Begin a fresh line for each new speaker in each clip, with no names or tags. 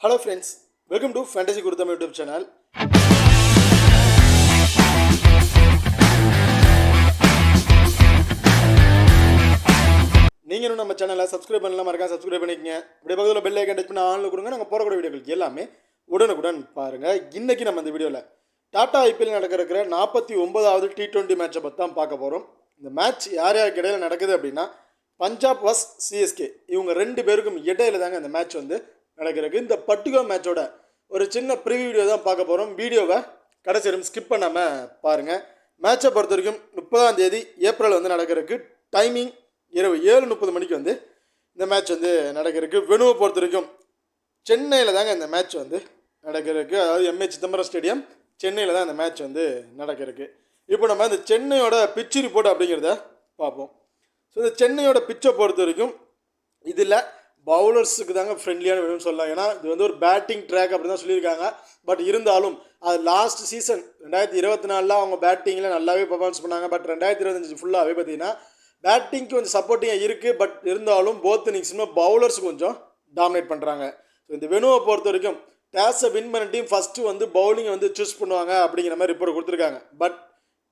Hello friends, welcome to Fantasy Gurutham YouTube channel. நீங்க இன்னும் நம்ம சேனலை சப்ஸ்கிரைப் பண்ணலாம், மறக்காம சப்ஸ்கிரைப் பண்ணிக்கங்க. அப்படியே பக்கத்துல பெல் ஐகான் டச் பண்ணி ஆன்ல கொடுங்க. நாங்க போறக்கூடிய வீடியோக்கள் எல்லாமே உடனுக்குடன் பாருங்க. இன்னைக்கு நம்ம இந்த வீடியோல டாடா ஐபிஎல் நடக்கிற 49வது T20 மேட்சை பத்தி தான் பார்க்க போறோம். இந்த மேட்ச் யார் யாருக்கு இடையில நடக்குது அப்படின்னா பஞ்சாப் வர்ஸ் சிஎஸ்கே இவங்க ரெண்டு பேருக்கும் இடையில தாங்க இந்த மேட்ச் வந்து நடக்கிறது. இந்த பர்டிகுலர் மேட்சோட ஒரு சின்ன ப்ரிவியூ வீடியோ தான் பார்க்க போகிறோம். வீடியோவை கடைசி வரைக்கும் ஸ்கிப் பண்ணாமல் பாருங்கள். மேட்சை பொறுத்த வரைக்கும் 30ஆம் தேதி ஏப்ரல் வந்து நடக்கிறதுக்கு டைமிங் இரவு 7:30 மணிக்கு வந்து இந்த மேட்ச் வந்து நடக்கிறதுக்கு. வெனுவை பொறுத்த வரைக்கும் சென்னையில் தாங்க இந்த மேட்ச் வந்து நடக்கிறதுக்கு, அதாவது எம்ஏ சிதம்பரம் ஸ்டேடியம் சென்னையில் தான் இந்த மேட்ச் வந்து நடக்கிறதுக்கு. இப்போ நம்ம இந்த சென்னையோட பிச்சு ரிப்போர்ட் அப்படிங்கிறத பார்ப்போம். ஸோ இந்த சென்னையோட பிச்சை பொறுத்த வரைக்கும் இதில் பவுலர்ஸுக்கு தாங்க ஃப்ரெண்ட்லியான வேணும்னு சொல்லலாம். ஏன்னா இது வந்து ஒரு பேட்டிங் ட்ராக் அப்படி தான் சொல்லியிருக்காங்க. பட் இருந்தாலும் அது லாஸ்ட் சீசன் 2024 அவங்க பேட்டிங்கில் நல்லாவே பர்ஃபார்மன்ஸ் பண்ணாங்க. பட் 2025 ஃபுல்லாகவே பார்த்தீங்கன்னா பேட்டிங்க்கு கொஞ்சம் சப்போர்ட்டிங்காக இருக்குது. பட் இருந்தாலும் போத் இன்னிங்ஸுமே பவுலர்ஸ் கொஞ்சம் டாமினேட் பண்ணுறாங்க. ஸோ இந்த வெனுவை பொறுத்த வரைக்கும் டேஸை வின் பண்ண டீம் ஃபஸ்ட்டு வந்து பவுலிங்கை வந்து சூஸ் பண்ணுவாங்க அப்படிங்கிற மாதிரி ரிப்போர்ட் கொடுத்துருக்காங்க. பட்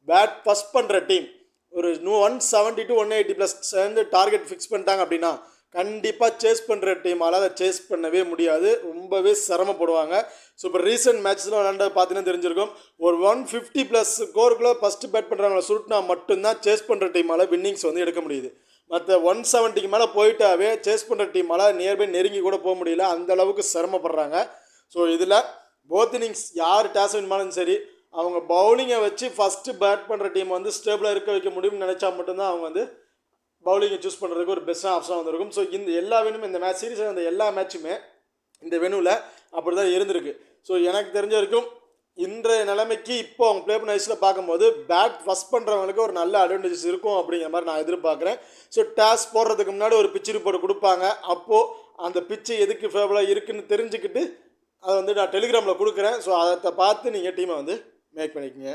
பேட் ஃபஸ்ட் பண்ணுற டீம் ஒரு 170 to 180 ப்ளஸ் சேர்ந்து டார்கெட் ஃபிக்ஸ் பண்ணிட்டாங்க அப்படின்னா கண்டிப்பாக சேஸ் பண்ணுற டீமால் அதை சேஸ் பண்ணவே முடியாது, ரொம்பவே சிரமப்படுவாங்க. ஸோ இப்போ ரீசெண்ட் மேட்ச்லாம் விளாண்ட பார்த்தீங்கன்னா தெரிஞ்சிருக்கும். ஒரு 150 ப்ளஸ் ஸ்கோருக்குள்ளே ஃபஸ்ட்டு பேட் பண்ணுறவங்கள சுருட்டினா மட்டும்தான் சேஸ் பண்ணுற டீமால் வின்னிங்ஸ் வந்து எடுக்க முடியுது. மற்ற 170க்கு மேலே போயிட்டாவே சேஸ் பண்ணுற டீமால் நியர்பை நெருங்கி கூட போக முடியல, அந்த அளவுக்கு சிரமப்படுறாங்க. ஸோ இதில் போத் இன்னிங்ஸ் யார் டேஸ் வின் பண்ணாலும் சரி, அவங்க பவுலிங்கை வச்சு ஃபஸ்ட்டு பேட் பண்ணுற டீம் வந்து ஸ்டேபிளாக இருக்க வைக்க முடியும்னு நினச்சா மட்டும்தான் அவங்க வந்து பவுலிங்கை சூஸ் பண்ணுறதுக்கு ஒரு பெஸ்ட்டாக ஆப்ஷனாக வந்திருக்கும். ஸோ இந்த எல்லா வெனும் இந்த மேட்ச் சீரீஸில் அந்த எல்லா மேட்சுமே இந்த வெனுவில் அப்படி தான் இருந்திருக்கு. ஸோ எனக்கு தெரிஞ்ச வரைக்கும் இன்றைய நிலைமைக்கு இப்போ அவங்க ப்ளே பண்ண வயசில் பார்க்கும்போது பேட் ஃபஸ்ட் பண்ணுறவங்களுக்கு ஒரு நல்ல அட்வான்டேஜஸ் இருக்கும் அப்படிங்கிற மாதிரி நான் எதிர்பார்க்குறேன். ஸோ டாஸ் போடுறதுக்கு முன்னாடி ஒரு பிச்சு ரிப்போர்ட் கொடுப்பாங்க. அப்போது அந்த பிச்சு எதுக்கு ஃபேவராக இருக்குதுன்னு தெரிஞ்சுக்கிட்டு அதை வந்து நான் டெலிகிராமில் கொடுக்குறேன். ஸோ அதை பார்த்து நீங்கள் டீமை வந்து மேக் பண்ணிக்கோங்க.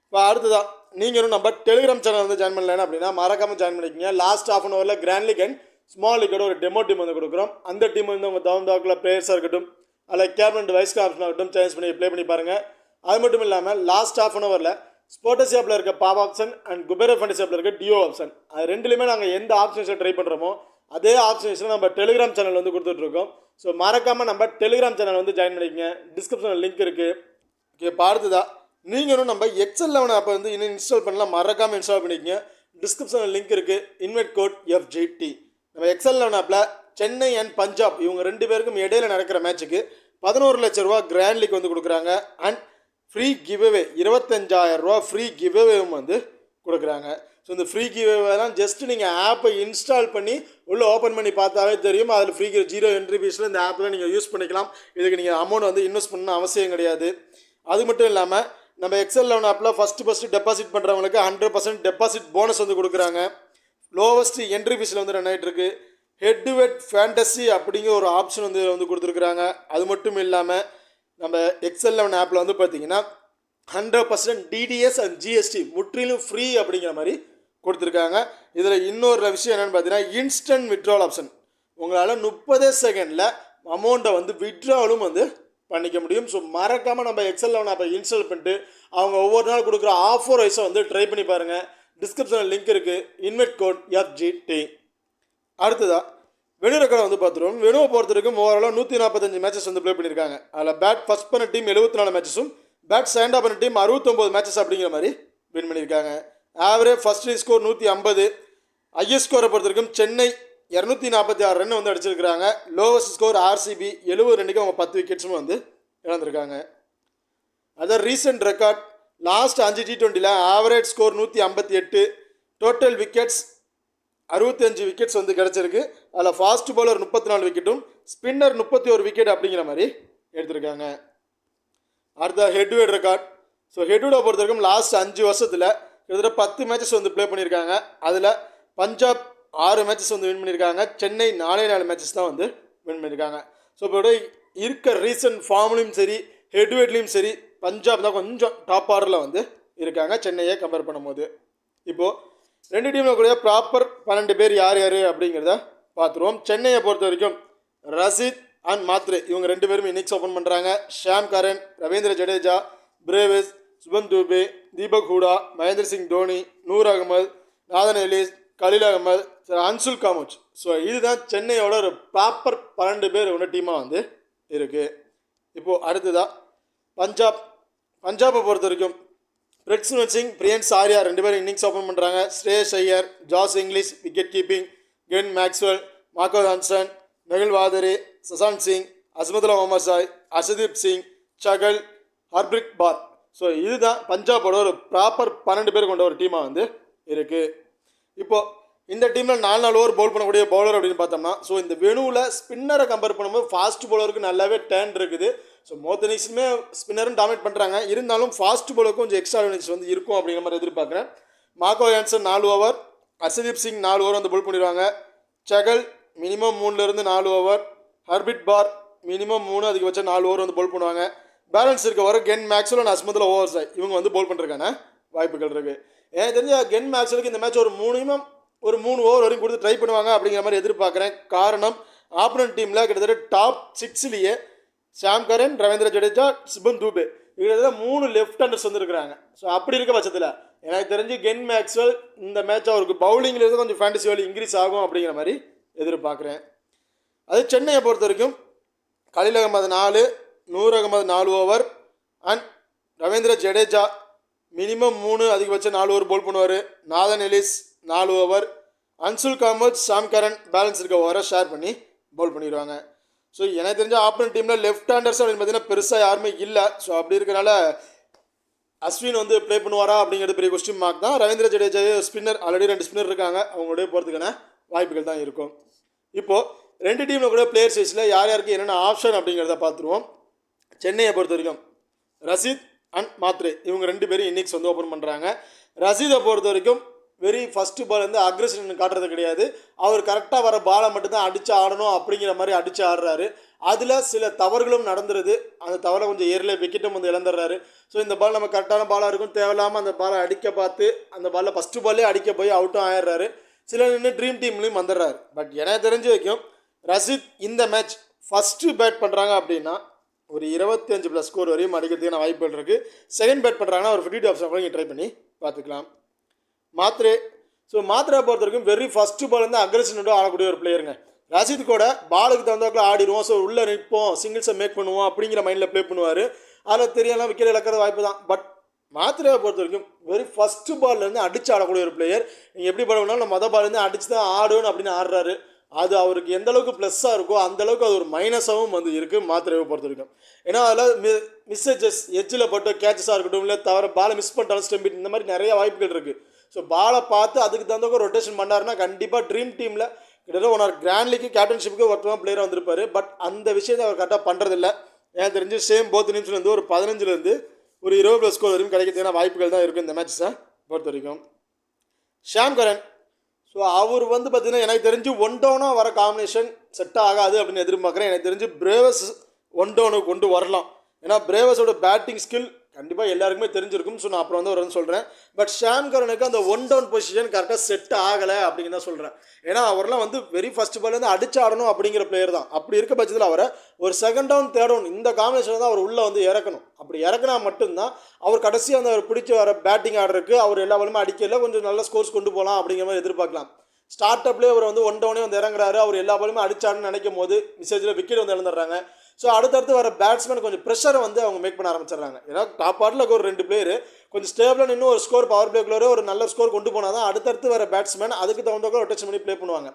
இப்போ அடுத்ததான் நீங்களும் நம்ம டெலிகிராம் சேனல் வந்து ஜாயின் பண்ணலாம் அப்படின்னா மறக்காமல் ஜாயின் பண்ணிக்கோங்க. லாஸ்ட் ஹாஃப் அன் ஹவரில் கிராண்ட் லீக் அண்ட் ஸ்மால் லீக்கோட ஒரு டெமோ டீம் வந்து கொடுக்குறோம். அந்த டீம் வந்து உங்கள் தகுந்தாக்கில் பிளேயர்ஸாக இருக்கட்டும், அதில் கேப்டன் வைஸ் கேப்டன் ஆகட்டும் சேஞ்ச் பண்ணி ப்ளே பண்ணி பாருங்கள். அது மட்டும் இல்லாமல் லாஸ்ட் ஹாஃப் அன் ஹவரில் ஸ்போர்ட்ஸ் ஆப்பில் இருக்க பாப் ஆப்ஷன் அண்ட் குபேர ஃபண்டஸ் ஆப்பில் இருக்க டிஓ ஆப்ஷன், அது ரெண்டுலேயுமே நாங்கள் எந்த ஆப்ஷன்ஸை ட்ரை பண்ணுறோமோ அதே ஆப்ஷன்ஸில் நம்ம டெலிகிராம் சேனல் வந்து கொடுத்துட்ருக்கோம். ஸோ மறக்காமல் நம்ம டெலிகிராம் சேனல் வந்து ஜாயின் பண்ணிக்கங்க. டிஸ்கிரிப்ஷனில் லிங்க் இருக்குது. ஓகே, இப்போ அடுத்ததா நீங்களும் நம்ம XL11 ஆப்பை வந்து இன்னும் இன்ஸ்டால் பண்ணலாம், மறக்காமல் இன்ஸ்டால் பண்ணிக்கங்க. டிஸ்கிரிப்ஷனில் லிங்க் இருக்குது. Invite code FGT. நம்ம XL11 ஆப்பில் சென்னை அண்ட் பஞ்சாப் இவங்க ரெண்டு பேருக்கும் இடையில நடக்கிற மேட்ச்சுக்கு 11 லட்ச ரூபா கிராண்ட் லீக் வந்து கொடுக்குறாங்க. அண்ட் ஃப்ரீ கிவ்அவே 25,000 ரூபா ஃப்ரீ கிவ்அவேவும் வந்து கொடுக்குறாங்க. ஸோ இந்த ஃப்ரீ கிவ்அவேலாம் ஜஸ்ட் நீங்கள் ஆப்பை இன்ஸ்டால் பண்ணி உள்ளே ஓப்பன் பண்ணி பார்த்தாவே தெரியும். அதில் ஃப்ரீ 0 என்ட்ரி ஃபீஸில் இந்த ஆப்பில் நீங்கள் யூஸ் பண்ணிக்கலாம். இதுக்கு நீங்கள் அமௌண்ட் வந்து இன்வெஸ்ட் பண்ணணும் அவசியம் கிடையாது. அது மட்டும் இல்லாமல் நம்ம XL11 ஆப்பில் ஃபஸ்ட்டு டெபாசிட் பண்ணுறவங்களுக்கு 100% டெபாசிட் போனஸ் வந்து கொடுக்குறாங்க. லோவஸ்ட் என்ட்ரி ஃபீஸில் வந்து ரன் ஆகிட்டு இருக்கு. ஹெட் டு ஹெட் ஃபேண்டசி அப்படிங்கிற ஒரு ஆப்ஷன் வந்து கொடுத்துருக்குறாங்க. அது மட்டும் இல்லாமல் நம்ம XL11 ஆப்பில் வந்து பார்த்தீங்கன்னா 100% DDS அண்ட் GST முற்றிலும் ஃப்ரீ அப்படிங்கிற மாதிரி கொடுத்துருக்காங்க. இதில் இன்னொரு விஷயம் என்னென்னு பார்த்தீங்கன்னா இன்ஸ்டன்ட் விட்ராவல் ஆப்ஷன். உங்களால் 30 செகண்டில் அமௌண்ட்டை வந்து விட்ராவலும் வந்து பண்ணிக்க முடியும். ஸோ மறக்காமல் நம்ம XL11 ஆப்பை இன்ஸ்டால் பண்ணிட்டு அவங்க ஒவ்வொரு நாள் கொடுக்குற ஆஃபர் வைஸை வந்து ட்ரை பண்ணி பாருங்கள். டிஸ்கிரிப்ஷனில் லிங்க் இருக்குது. Invite code FGT. அடுத்ததாக வெனு ரெக்கார்டை வந்து பார்த்துருவோம். வெனுவை பொறுத்த வரைக்கும் ஓவராலாக 145 மேட்சஸ் வந்து ப்ளே பண்ணியிருக்காங்க. அதில் பேட் ஃபஸ்ட் பண்ண டீம் 74 மேட்சஸும் பேட் செகண்டாக பண்ண டீம் 69 மேட்சஸ் அப்படிங்கிற மாதிரி வின் பண்ணியிருக்காங்க. Average first score 150. ஐஎஸ் ஸ்கோரை பொறுத்த வரைக்கும் சென்னை 246 ரன் வந்து அடிச்சிருக்கிறாங்க. லோவஸ்ட் ஸ்கோர் RCB 70 ரன்னுக்கு அவங்க 10 விக்கெட்ஸும் வந்து இழந்திருக்காங்க. அதான் ரீசெண்ட் ரெக்கார்ட் லாஸ்ட் 5 T20ல் average score 158, total wickets 65 wickets வந்து கிடச்சிருக்கு. அதில் ஃபாஸ்ட் பவுலர் 34 விக்கெட்டும் ஸ்பின்னர் 31 விக்கெட் அப்படிங்கிற மாதிரி எடுத்திருக்காங்க. அடுத்த ஹெட்வேட் ரெக்கார்ட். ஸோ ஹெட்வேடை பொறுத்த வரைக்கும் லாஸ்ட் 5 வருஷத்தில் கிட்டத்தட்ட 10 மேட்சஸ் வந்து ப்ளே பண்ணியிருக்காங்க. அதில் பஞ்சாப் 6 மேட்சஸ் வந்து வின் பண்ணியிருக்காங்க. சென்னை 4 மேட்சஸ் தான் வந்து வின் பண்ணியிருக்காங்க. ஸோ இப்போ இருக்க ரீசன்ட் ஃபார்ம்லையும் சரி ஹெட்வேட்லேயும் சரி பஞ்சாப் தான் கொஞ்சம் டாப் ஆர்டரில் வந்து இருக்காங்க சென்னையை கம்பேர் பண்ணும்போது. இப்போது ரெண்டு டீமில் கூட ப்ராப்பர் 12 பேர் யார் யார் அப்படிங்கிறத பார்த்துருவோம். சென்னையை பொறுத்த வரைக்கும் ரசித் அண்ட் மாத்ரே இவங்க 2 பேரும் இன்னிங்ஸ் ஓப்பன் பண்ணுறாங்க. Sam Curran, Ravindra Jadeja, Brevis, Shubham Dube, Deepak Hooda, Mahendra Singh Dhoni, Noor Ahmad, Nathan Ellis, Khaleel Ahmed, Anshul Kamboj. So இதுதான் சென்னையோட ஒரு ப்ராப்பர் 12 பேர் ஒன்று டீமாக வந்து இருக்குது. இப்போது அடுத்ததாக பஞ்சாபை பொறுத்த வரைக்கும் பிரிட்ஸ்மன் சிங், பிரியன்ஸ் ஆர்யா 2 பேரும் இன்னிங்ஸ் ஓப்பன் பண்ணுறாங்க. Shreyas Iyer, Josh Inglis wicket keeping, Glenn Maxwell, Marco Jansen, Nehal Wadhera, Shashank Singh, Azmatullah முகமது சாய், அர்ஷதீப் சிங், சகல், ஹர்பிரிக் பார். ஸோ இதுதான் பஞ்சாபோட ஒரு ப்ராப்பர் 12 பேர் கொண்ட ஒரு டீமாக வந்து இருக்குது. இப்போது இந்த டீமில் 4 ஓவர் பவுல் பண்ணக்கூடிய பவுலர் அப்படின்னு பார்த்தோம்னா, ஸோ இந்த வெனுவில் ஸ்பின்னரை கம்பேர் பண்ணும்போது ஃபாஸ்ட் பவுலருக்கு நல்லாவே டேர்ன் இருக்குது. ஸோ மோத்தனிக்ஸுமே ஸ்பின்னரும் டாமினேட் பண்ணுறாங்க. இருந்தாலும் ஃபாஸ்ட் பவுலருக்கு கொஞ்சம் எக்ஸ்ட்ரா யூனிட்ஸ் வந்து இருக்கும் அப்படிங்கிற மாதிரி எதிர்பார்க்குறேன். Marco Jansen 4 over, Arshdeep Singh 4 over வந்து பவுல் பண்ணிடுவாங்க. சகல் மினிமம் 3லேருந்து 4 ஓவர், ஹர்பிட் பார் மினிமம் 3 அதிகபட்சம் 4 ஓவர் வந்து பவுல் பண்ணுவாங்க. பேலன்ஸ் இருக்க வர Ken Maxwell and அஸ்மதுல்லா over Sai இவங்க வந்து பவுல் பண்ணுறதுக்கான வாய்ப்புகள் இருக்குது. எனக்கு தெரிஞ்ச கென் மேக்ஸ்வெலுக்கு இந்த மேட்ச் ஒரு 3 ஓவர் வரைக்கும் கொடுத்து ட்ரை பண்ணுவாங்க அப்படிங்கிற மாதிரி எதிர்பார்க்குறேன். காரணம் ஆப்போனன்ட் டீமில் கிட்டத்தட்ட டாப் 6லேயே ஷாம் கரன், ரவீந்திர ஜடேஜா, சுபம் துபே கிட்டத்தட்ட 3 லெஃப்ட் ஹேண்டர்ஸ் வந்துருக்காங்க. ஸோ அப்படி இருக்க பட்சத்தில் எனக்கு தெரிஞ்சு கென் மேக்ஸ்வெல் இந்த மேட்ச் அவருக்கு பவுலிங்கில் இருந்து கொஞ்சம் ஃபேண்டசி வேல்யூ இன்க்ரீஸ் ஆகும் அப்படிங்கிற மாதிரி எதிர்பார்க்குறேன். அது சென்னையை பொறுத்த வரைக்கும் Khaleel Ahmed 4, Noor Ahmad 4 over and Ravindra Jadeja minimum 3 அதிகபட்சம் 4 ஓவர் பவுல் பண்ணுவார். Nathan Ellis 4 over, Anshul Kamboj, Sam Curran balance இருக்க ஓவரை ஷேர் பண்ணி பவுல் பண்ணிடுவாங்க. ஸோ எனக்கு தெரிஞ்ச ஆப்போனன்ட் டீமில் லெஃப்ட் ஹேண்டர்ஸ் அப்படின்னு பார்த்தீங்கன்னா பெருசாக யாருமே இல்லை. ஸோ அப்படி இருக்கிறனால அஸ்வின் வந்து ப்ளே பண்ணுவாரா அப்படிங்கிறது பெரிய கொஸ்டின் மார்க் தான். Ravindra Jadeja spinner already 2 spinner இருக்காங்க, அவங்களுடைய போகிறதுக்கான வாய்ப்புகள் தான் இருக்கும். இப்போது 2 டீமில் கூட பிளேயர் சைஸில் யார் யாருக்கு என்னென்ன ஆப்ஷன் அப்படிங்கிறத பார்த்துருவோம். சென்னையை பொறுத்த வரைக்கும் ரஷீத் அண்ட் மாத்ரே இவங்க 2 பேரும் இன்னிங்ஸ் வந்து ஓப்பன் பண்ணுறாங்க. ரஷீதை பொறுத்த வரைக்கும் வெரி ஃபஸ்ட்டு பால் வந்து அக்ரெஷன் காட்டுறது கிடையாது. அவர் கரெக்டாக வர பாலை மட்டும்தான் அடித்து ஆடணும் அப்படிங்கிற மாதிரி அடித்து ஆடுறாரு. அதில் சில தவறுகளும் நடந்துருது. அந்த தவறை கொஞ்சம் ஏரில் விக்கெட்டும் வந்து இழந்துடுறாரு. ஸோ இந்த பால் நம்ம கரெக்டான பாலாக இருக்கும், தேவையில்லாமல் அந்த பாலை அடிக்க பார்த்து அந்த பாலில் ஃபஸ்ட்டு பால்லே அடிக்க போய் அவுட்டும் ஆயிடுறாரு. சில நின்று ட்ரீம் டீம்லேயும் வந்துடுறாரு. பட் எனக்கு தெரிஞ்ச வரைக்கும் ரஷீத் இந்த மேட்ச் ஃபஸ்ட்டு பேட் பண்ணுறாங்க அப்படின்னா ஒரு 25+ ஸ்கோர் வரையும் அடிக்கிறதுக்கான வாய்ப்புகள் இருக்குது. செகண்ட் பேட் பண்ணுறாங்கன்னா ஒரு 50 ஆப்ஷன் கூட நீங்கள் ட்ரை பண்ணி பார்த்துக்கலாம். மாத்ரே பொறுத்த வரைக்கும் வெரி ஃபஸ்ட்டு பால் வந்து அக்ரெஷனோட ஆடக்கூடிய ஒரு பிளேயருங்க. ரஷீத் கூட பாலுக்கு தகுந்தாக்கில் ஆடிடுவோம், ஸோ உள்ளே நிற்போம், சிங்கிள்ஸை மேக் பண்ணுவோம் அப்படிங்கிற மைண்டில் ப்ளே பண்ணுவார். அதில் தெரியலாம் விக்கெட் இழக்கிறது வாய்ப்பு தான். பட் மாத்ரேவை பொறுத்த வரைக்கும் வெரி ஃபஸ்ட்டு பால்லேருந்து அடித்து ஆடக்கூடிய ஒரு பிளேயர். நீங்கள் எப்படி பண்ணணும்னா நம்ம பால்லேருந்து அடித்து தான் ஆடணும் அப்படின்னு ஆடுறாரு. அது அவருக்கு எந்த அளவுக்கு ப்ளஸ்ஸாக இருக்கோ அந்தளவுக்கு அது ஒரு மைனஸாகவும் வந்து இருக்குது மாத்ரேவை பொறுத்த வரைக்கும். ஏன்னா அதில் மிஸ்ஸேஜஸ் எட்ஜில் போட்டு கேட்சஸாக இருக்கட்டும், இல்லை தவிர பாலை மிஸ் பண்ணிட்டாலும் ஸ்டெம்பிட், இந்த மாதிரி நிறைய வாய்ப்புகள் இருக்குது. ஸோ பாலை பார்த்து அதுக்கு தகுந்த ரொட்டேஷன் பண்ணாருன்னா கண்டிப்பாக ட்ரீம் டீமில் கிட்டத்தட்ட 1 கிராண்ட் லீக்கு கேப்டன்ஷிப்புக்கு ஒருத்தமாக பிளேயராக வந்திருப்பார். பட் அந்த விஷயத்தை அவர் கரெக்டாக பண்ணுறதில்ல. எனக்கு தெரிஞ்சு சேம் போத் நிமிஷம்லேருந்து ஒரு 15லேருந்து ஒரு 20+ ஸ்கோர் வரைக்கும் கிடைக்கிறதுக்கான வாய்ப்புகள் தான் இருக்கும் இந்த மேட்சஸை பொறுத்த வரைக்கும். ஷாம் கரன் அவர் வந்து பார்த்தீங்கன்னா எனக்கு தெரிஞ்சு 1 டவுனாக வர காம்பினேஷன் செட் ஆகாது அப்படின்னு எதிர்பார்க்குறேன். எனக்கு தெரிஞ்சு பிரேவஸ் 1 டவுனுக்கு கொண்டு வரலாம். ஏன்னா பிரேவஸோட பேட்டிங் ஸ்கில் கண்டிப்பாக எல்லாருக்குமே தெரிஞ்சிருக்கும். ஸோ நான் அப்புறம் வந்து ஒரு சொல்கிறேன். பட் ஷாம் கரனுக்கு அந்த 1 டவுன் பொசிஷன் கரெக்டாக செட் ஆகலை அப்படின்னு தான் சொல்கிறேன். ஏன்னா அவரெல்லாம் வந்து வெரி ஃபஸ்ட் பால்லேருந்து அடிச்சு ஆடணும் அப்படிங்கிற பிளேயர் தான். அப்படி இருக்க பட்சத்தில் அவரை ஒரு 2nd டவுன் 3rd டவுன் இந்த காம்பினேஷனில் தான் அவர் உள்ளே வந்து இறக்கணும். அப்படி இறக்குனா மட்டும்தான் அவர் கடைசியாக அந்த அவர் பிடிச்சி வர பேட்டிங் ஆடுறதுக்கு அவர் எல்லா பாலுமே அடிக்கல கொஞ்சம் நல்ல ஸ்கோர்ஸ் கொண்டு போகலாம் அப்படிங்கிற மாதிரி எதிர்பார்க்கலாம். ஸ்டார்ட் அப்லேயே அவர் வந்து 1 டவுனே வந்து இறங்குறாரு. அவர் எல்லா பாலுமே அடிச்சாடுன்னு நினைக்கும் போது மிஸ்ஸேஜில் விக்கெட் வந்து இழந்துடுறாங்க. ஸோ அடுத்தடுத்து வர பேட்ஸ்மேன் கொஞ்சம் ப்ரெஷரை வந்து அவங்க மேக் பண்ண ஆரம்பிச்சிடுறாங்க. ஏன்னா டாப் ஆர்டரில் ஒரு 2 பிளேயர் கொஞ்சம் ஸ்டேபிளாக இன்னும் ஒரு ஸ்கோர் பவர் பிளேக்குள்ளே ஒரு நல்ல ஸ்கோர் கொண்டு போனால் தான் அடுத்தடுத்து வர பேட்ஸ்மேன் அதுக்கு தகுந்த ரொட்டேஷன் பண்ணி ப்ளே பண்ணுவாங்க.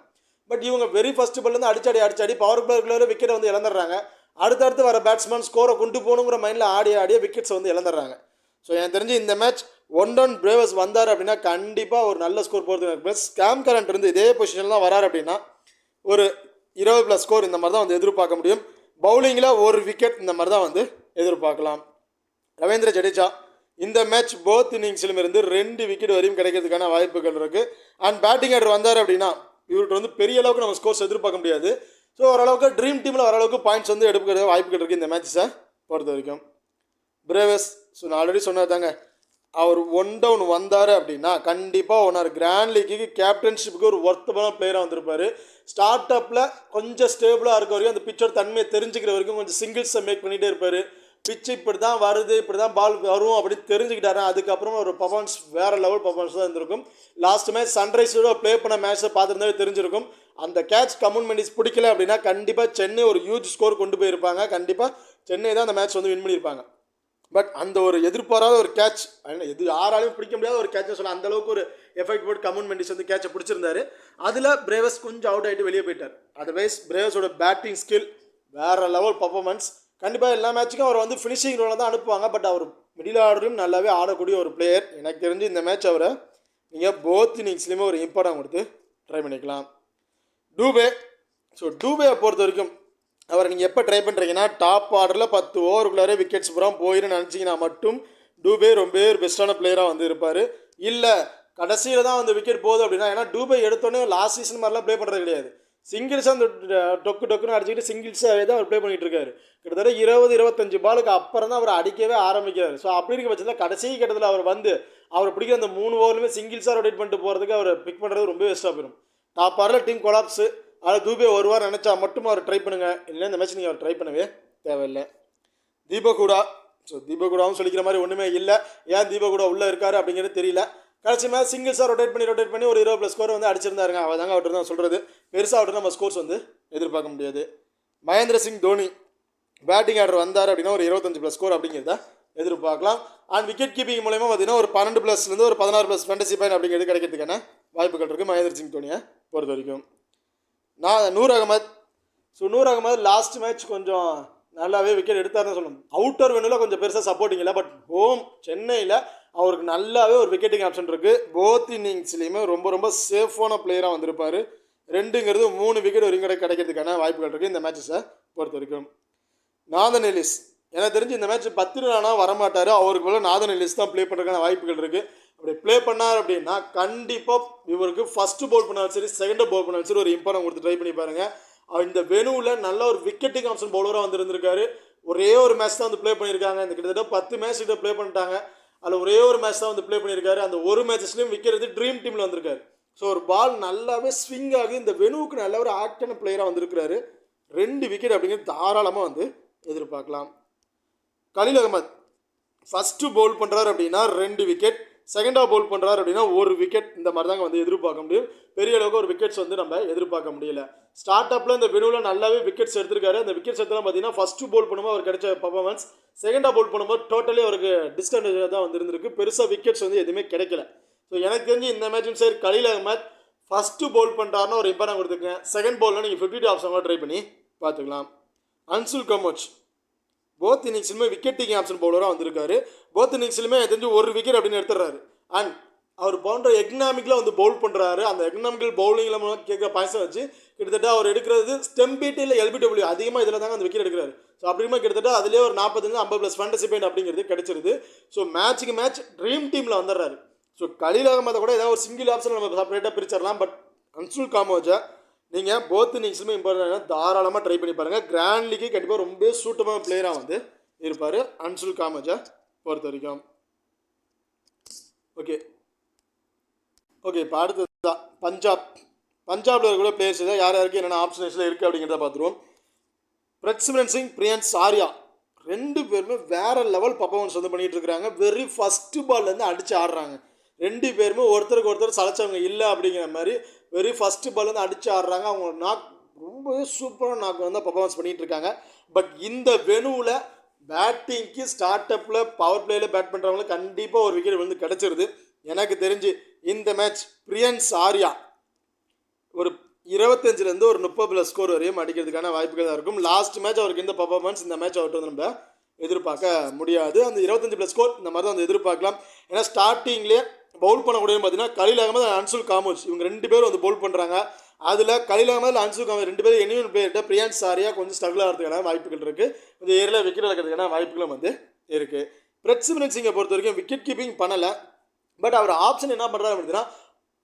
பட் இவங்க வெரி ஃபஸ்ட் பால்லேருந்து அடிச்சாடி பவர் பிளேக்குள்ளே விக்கெட்டை வந்து இழந்துடுறாங்க. அடுத்தடுத்து வர பேட்ஸ்மேன் ஸ்கோரை கொண்டு போகணுங்கிற மைண்டில் ஆடிய விக்கெட்ஸை வந்து இழந்துடுறாங்க. ஸோ எனக்கு தெரிஞ்சு இந்த மேட்ச் 1 டவுன் பிரேவர்ஸ் வந்தார் அப்படின்னா கண்டிப்பாக ஒரு நல்ல ஸ்கோர் போகிறதுக்கு ப்ளஸ் ஷாம் கரன் இருந்து இதே பொசிஷனில் தான் வராரு அப்படின்னா ஒரு 20+ ஸ்கோர் இந்த மாதிரி தான் வந்து எதிர்பார்க்க முடியும். பவுலிங்கில் 1 விக்கெட் இந்த மாதிரி தான் வந்து எதிர்பார்க்கலாம். ரவீந்திர ஜடேஜா இந்த மேட்ச் போத் இன்னிங்ஸிலும் இருந்து 2 விக்கெட் வரையும் கிடைக்கிறதுக்கான வாய்ப்புகள் இருக்குது. அண்ட் பேட்டிங் ஆர்டர் வந்தார் அப்படின்னா இவர்கிட்ட வந்து பெரிய அளவுக்கு நம்ம ஸ்கோர்ஸ் எதிர்பார்க்க முடியாது. ஸோ ஓரளவுக்கு ட்ரீம் டீமில் ஓரளவுக்கு பாயிண்ட்ஸ் வந்து எடுக்கிறது வாய்ப்புகள் இருக்குது இந்த மேட்சஸை பொறுத்த வரைக்கும். பிரேவஸ் நான் ஆல்ரெடி சொன்னது தாங்க, அவர் ஒன் டவுன் வந்தார் அப்படின்னா கண்டிப்பாக ஒன் கிராண்ட் லீக்கு கேப்டன்ஷிப்புக்கு ஒரு ஒர்த்தமான பிளேயராக வந்திருப்பார். ஸ்டார்ட் அப்பில் கொஞ்சம் ஸ்டேபிளாக இருக்க வரைக்கும் அந்த பிச்சோட தன்மையை தெரிஞ்சுக்கிற வரைக்கும் கொஞ்சம் சிங்கிள்ஸை மேக் பண்ணிகிட்டே இருப்பார். பிச்சு இப்படி தான் வருது, இப்படி தான் பால் வரும் அப்படின்னு தெரிஞ்சுக்கிட்டாரு. அதுக்கப்புறமா ஒரு பர்ஃபார்மன்ஸ் வேறு லெவல் பர்ஃபார்மன்ஸ் தான் இருந்திருக்கும். லாஸ்ட் மேட்ச் சன்ரைஸோட ப்ளே பண்ண மேட்ச்சை பார்த்துருந்தாவே தெரிஞ்சிருக்கும். அந்த கேட்ச் கம்யூன் மெண்டிஸ் பிடிக்கல அப்படின்னா கண்டிப்பாக சென்னை ஒரு ஹியூஜ் ஸ்கோர் கொண்டு போயிருப்பாங்க. கண்டிப்பாக சென்னை தான் அந்த மேட்ச் வந்து வின் பண்ணியிருப்பாங்க. பட் அந்த ஒரு எதிர்பாராத ஒரு கேட்ச், எது யாராலையும் பிடிக்க முடியாத ஒரு கேட்சை சொல்ல அந்தளவுக்கு ஒரு எஃபெக்ட் போட்டு கம்யூன் மெண்டிஸ் வந்து கேட்சை பிடிச்சிருந்தாரு. அதில் பிரேவஸ் கொஞ்சம் அவுட் ஆகிட்டு வெளியே போயிட்டார். அதர்வைஸ் பிரேவஸோட பேட்டிங் ஸ்கில் வேறு லெவல் பர்ஃபார்மன்ஸ். கண்டிப்பாக எல்லா மேட்சுக்கும் அவர் வந்து ஃபினிஷிங் ரோலில் தான் அனுப்புவாங்க. பட் அவர் மிடில் ஆர்டரும் நல்லாவே ஆடக்கூடிய ஒரு பிளேயர். எனக்கு தெரிஞ்சு இந்த மேட்ச் அவரை நீங்கள் போத் இன்னிங்ஸ்லேயுமே ஒரு இம்பார்ட்டன்ட் கொடுத்து ட்ரை பண்ணிக்கலாம். டூபே. ஸோ டூபேயை பொறுத்த வரைக்கும் அவரை நீங்கள் எப்போ ட்ரை பண்ணுறீங்கன்னா டாப் ஆர்டரில் 10 ஓவருக்குள்ளாரே விக்கெட்ஸ் பூரா போயிடுன்னு நினச்சிங்கன்னா மட்டும் டூபே ரொம்ப பெஸ்ட்டான பிளேயராக வந்து இருப்பார். இல்லை கடைசியில் தான் வந்து விக்கெட் போகுது அப்படின்னா, ஏன்னா டூபே எடுத்தோடனே லாஸ்ட் சீசன் மாதிரிலாம் ப்ளே பண்ணுறது கிடையாது. சிங்கிள்ஸாக அந்த டொக்குன்னு அடிச்சுக்கிட்டு சிங்கிள்ஸாகவே தான் அவர் ப்ளே பண்ணிகிட்டு இருக்காரு. கிட்டத்தட்ட 20-25 பாலுக்கு அப்புறம் தான் அவர் அடிக்கவே ஆரம்பிக்கிறார். ஸோ அப்படி இருக்க பட்சத்தில் கடைசி கட்டத்தில் அவர் வந்து அவர் பிடிக்கிற அந்த 3 ஓவருமே சிங்கிள்ஸாக ரொட்டேட் பண்ணிட்டு போகிறதுக்கு அவர் பிக் பண்ணுறது ரொம்ப வேஸ்ட்டாக போயிடும். டாப் ஆரில் டீம் கொலாப்ஸு, அதில் தூபே வருவார் நினச்சா மட்டும் அவர் ட்ரை பண்ணுங்கள். இல்லை இந்த மேட்ச் நீங்கள் அவர் ட்ரை பண்ணவே தேவையில்லை. தீபகுடா. ஸோ தீபகுடாவும் சொல்லிக்கிற மாதிரி ஒன்றுமே இல்லை. ஏன் தீபகுடா உள்ளே இருக்காரு அப்படிங்கிறது தெரியல. கடைசி மேட்ச் சிங்கிள்ஸாக ரொட்டேட் பண்ணி ஒரு 20+ ஸ்கோர் வந்து அடிச்சிருந்தாருங்க. அவள் தாங்க அவர்கிட்ட தான் சொல்கிறது. பெருசாக அவர்கிட்ட நம்ம ஸ்கோர்ஸ் வந்து எதிர்பார்க்க முடியாது. மகேந்திர சிங் தோனி பேட்டிங் ஆர்டர் வந்தார் அப்படின்னா ஒரு 25+ ஸ்கோர் அப்படிங்கிறத எதிர்பார்க்கலாம். அண்ட் விக்கெட் கீப்பிங் மூலயமா பார்த்தீங்கன்னா ஒரு 12+லேருந்து ஒரு 16+ ஃபேண்டசி பாயிண்ட் அப்படிங்கிறது கிடைக்கிறதுக்கான வாய்ப்புகள் இருக்குது மகேந்திர சிங் தோனியை பொறுத்த வரைக்கும். Noor Ahmad. So Noor Ahmad last match கொஞ்சம் நல்லாவே விக்கெட் எடுத்தாருன்னு சொல்லணும். அவுட்டர் வெனுவில் கொஞ்சம் பெருசாக சப்போர்ட்டிங் இல்லை. பட் ஹோம் சென்னையில் அவருக்கு நல்லாவே ஒரு விக்கெட்டிங் ஆப்ஷன் இருக்குது. போத் இன்னிங்ஸ்லேயுமே ரொம்ப சேஃபான பிளேயராக வந்திருப்பார். 2ங்கிறது 3 விக்கெட் வரைக்கும் கிடைக்கிறதுக்கான வாய்ப்புகள் இருக்குது இந்த மேட்சஸை பொறுத்த வரைக்கும். Nathan Ellis. எனக்கு தெரிஞ்சு இந்த மேட்ச் 10 ரனாக வரமாட்டார். அவருக்கு போல நாதன் எல்லிஸ் தான் ப்ளே பண்ணுறதுக்கான வாய்ப்புகள் இருக்குது. அப்படி ப்ளே பண்ணார் அப்படின்னா கண்டிப்பாக இவருக்கு ஃபஸ்ட்டு பவுல் பண்ணாலும் சரி செகண்டு பவுல் பண்ணாலும் சரி ஒரு இம்பார்ட்டன் கொடுத்து ட்ரை பண்ணி பாருங்கள். இந்த வெனுவில் நல்ல ஒரு விக்கெட்டிங் ஆப்ஷன் பவுலராக வந்துருந்துருக்காரு. ஒரே ஒரு மேட்ச் தான் வந்து ப்ளே பண்ணியிருக்காங்க. இந்த கிட்டத்தட்ட 10 மேட்ச் கிட்ட ப்ளே பண்ணிட்டாங்க. அதில் ஒரே ஒரு மேட்ச் தான் வந்து ப்ளே பண்ணியிருக்காரு. அந்த ஒரு மேட்சஸ்லையும் விக்கெட் எடுத்து ட்ரீம் டீமில் வந்திருக்காரு. ஸோ ஒரு பால் நல்லாவே ஸ்விங் ஆகி இந்த வெனுவுக்கு நல்ல ஒரு ஆக்டான பிளேயராக வந்திருக்கிறாரு. 2 விக்கெட் அப்படிங்கிறது தாராளமாக வந்து எதிர்பார்க்கலாம். கலீல் அகமது ஃபஸ்ட்டு பவுல் பண்ணுறாரு அப்படின்னா 2 விக்கெட், செகண்டாக பவுல் பண்ணுறாரு அப்படின்னா 1 விக்கெட். இந்த மாதிரி தாங்க வந்து எதிர்பார்க்க முடியும். பெரிய அளவுக்கு ஒரு விக்கெட்ஸ் வந்து நம்ம எதிர்பார்க்க முடியல. ஸ்டார்ட் அப்பில் இந்த வெனுவில் நல்லாவே விக்கெட்ஸ் எடுத்திருக்காரு. அந்த விக்கெட்ஸ் எடுத்தலாம் பார்த்தீங்கன்னா ஃபஸ்ட்டு பவுல் பண்ணும்போது அவர் கிடைச்ச பர்ஃபார்மன்ஸ், செகண்டாக பவுல் பண்ணும்போது டோட்டலி அவருக்கு டிஸ்அட்வான்டேஜாக தான் வந்து இருந்திருக்கு. பெருசாக விக்கெட்ஸ் வந்து எதுவுமே கிடைக்கல. ஸோ எனக்கு தெரிஞ்சு இந்த மேட்சும் சரி கலீல் அகமது ஃபஸ்ட்டு பவுல் பண்ணுறாருன்னு ஒரு இம்பார்ட்டன் கொடுத்துருக்கேன். செகண்ட் பவுலில் நீங்கள் 50 ஆப்ஷன்லாம் ட்ரை பண்ணி பார்த்துக்கலாம். அன்சுல் கமோச் போத் இன்னிங்ஸ்லுமே விக்கெட்டிங் ஆப்ஷன் பவுலராக வந்திருக்காரு. போத் இன்னிங்ஸ்லுமே தெரிஞ்சு 1 விக்கெட் அப்படின்னு எடுத்துடுறாரு. அண்ட் அவர் போன்ற எக்கனாமிக்கில் வந்து பவுல் பண்ணுறாரு. அந்த எக்கனாமிக்கல் பவுலிங்கில் மூலம் கேட்குற பாயிண்ட்ஸை வச்சு கிட்டத்தட்ட அவர் எடுக்கிறது ஸ்டெம் பீட் இல்லை எல்பிடபிள்யூ அதிகமாக இதில் தாங்க அந்த விக்கெட் எடுக்கிறாரு. ஸோ அப்படிமா கிட்டத்தட்ட அதிலே ஒரு 40-50+ ஃபேண்டசி பாயிண்ட் அப்படிங்கிறது கிடைச்சிருது. ஸோ மேட்சுக்கு மேட்ச் ட்ரீம் டீமில் வந்துடுறாரு. ஸோ கலீல் அகமதை கூட ஏதாவது ஒரு சிங்கிள் ஆப்ஷன் நம்ம செப்பரேட்டாக பிரிச்சிடலாம். பட் அன்சுல் காமோஜா நீங்கள் போத் இன்னிங்ஸுமே இம்பார்ட்டன் தாராளமாக ட்ரை பண்ணி பாருங்கள். கிராண்ட் லீக்கு கண்டிப்பாக ரொம்ப சூட்டமான பிளேயராக வந்து இருப்பார் அன்சுல் காமோஜா பொறுத்த வரைக்கும். ஓகே இப்போ அடுத்தது தான் பஞ்சாபில் இருக்கிற பிளேயர்ஸ் தான் யார் யாருக்கு என்னென்ன ஆப்ஷன்ஸில் இருக்குது அப்படிங்கிறத பார்த்துருவோம். பிரட்சிமரன் சிங், பிரியன்ஸ் ஆர்யா 2 பேருமே வேறு லெவல் பர்ஃபார்மன்ஸ் வந்து பண்ணிகிட்டு இருக்கிறாங்க. வெரி ஃபஸ்ட்டு பால்லேருந்து அடித்து ஆடுறாங்க. 2 பேருமே ஒருத்தருக்கு ஒருத்தர் சளைச்சவங்க இல்லை அப்படிங்கிற மாதிரி வெரி ஃபஸ்ட்டு பால்லேருந்து அடித்து ஆடுறாங்க. அவங்க நாக் ரொம்பவே சூப்பரான நாக் வந்து பர்ஃபார்மன்ஸ் பண்ணிகிட்டு இருக்காங்க. பட் இந்த வெனுவில் பேட்டிங்க்கு ஸ்டார்ட் அப்பில் பவர் பிளேயில் பேட் பண்ணுறவங்களுக்கு கண்டிப்பாக ஒரு விக்கெட் வந்து கிடச்சிருது. எனக்கு தெரிஞ்சு இந்த மேட்ச் பிரியன்ஸ் ஆர்யா ஒரு 25லேருந்து ஒரு 30+ ஸ்கோர் வரையும் அடிக்கிறதுக்கான வாய்ப்புகள் தான் இருக்கும். லாஸ்ட் மேட்ச் அவருக்கு இந்த பர்ஃபார்மன்ஸ் இந்த மேட்ச் அவர்கிட்ட வந்து நம்ம எதிர்பார்க்க முடியாது. அந்த 25+ ஸ்கோர் இந்த மாதிரி தான் வந்து எதிர்பார்க்கலாம். ஏன்னா ஸ்டார்டிங்லேயே பவுல் பண்ணக்கூடியது பார்த்தீங்கன்னா கலீல் அகமது, அன்சுல் காமோஜ் இவங்க 2 பேரும் வந்து பவுல் பண்ணுறாங்க. அதில் கலீல் அகமது, அன்சுல் காமோஜ் 2 பேரும் எனிவன் பிளேயர்கிட்ட பிரியன்ஸ் ஆர்யா கொஞ்சம் ஸ்ட்ரகிள் ஆகிறதுக்கான வாய்ப்புகள் இருக்குது. இந்த ஏரியாவில் விக்கெட் இழக்கிறதுக்கான வாய்ப்புகளும் வந்து இருக்குது. பிரட்சிமரன் சிங்கை பொறுத்த வரைக்கும் விக்கெட் கீப்பிங் பண்ணலை. பட் அவர் ஆப்ஷன் என்ன பண்ணுறாரு அப்படின்னா